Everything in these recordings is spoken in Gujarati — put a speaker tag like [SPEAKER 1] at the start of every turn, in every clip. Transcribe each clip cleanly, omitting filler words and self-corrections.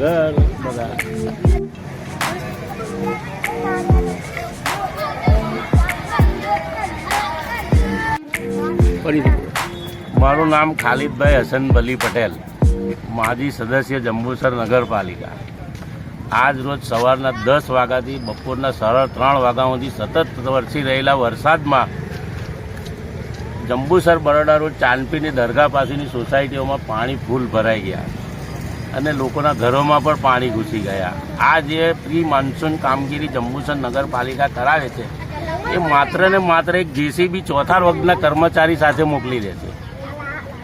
[SPEAKER 1] ઘર બધા મારું નામ ખાલિદભાઈ હસનબલી પટેલ, માજી સદસ્ય જંબુસર નગરપાલિકા। આજ રોજ સવારના 10 વાગ્યાથી બપોરના 3:30 વાગ્યા સુધી સતત વરસી રહેલા વરસાદમાં જંબુસર બરોડા રોડ ચાંદપીની દરગાહ પાસેની સોસાયટીઓમાં પાણી ફૂલ ભરાઈ ગયા અને લોકોના ઘરોમાં પણ પાણી ઘૂસી ગયા। આ જે પ્રી મોન્સૂન કામગીરી જંબુસર નગરપાલિકા કરાવે છે એ માત્ર ને માત્ર એક જેસીબી ચોથા વર્ગના કર્મચારી સાથે મોકલી દે છે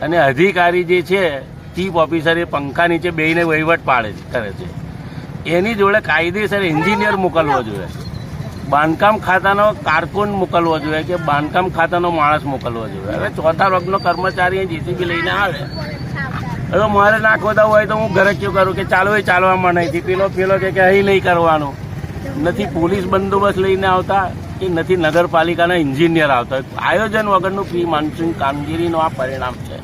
[SPEAKER 1] અને અધિકારી જે છે ચીફ ઓફિસર એ પંખા નીચે બેસીને વહીવટ કરે છે। એની જોડે કાયદેસર એન્જિનિયર મોકલવો જોઈએ, બાંધકામ ખાતાનો કારકુન મોકલવો જોઈએ કે બાંધકામ ખાતાનો માણસ મોકલવો જોઈએ। હવે ચોથા વર્ગનો કર્મચારી જેસીબી લઈને આવે, હવે મારે નાખવા હોય તો હું ઘરે કેવું કરું કે ચાલો એ ચાલવામાં નથી, પેલો કે અહીં નહીં કરવાનું, નથી પોલીસ બંદોબસ્ત લઈને આવતા કે નથી નગરપાલિકાના એન્જિનિયર આવતા। આયોજન વગરનું પ્રી મોન્સૂન કામગીરીનું આ પરિણામ છે।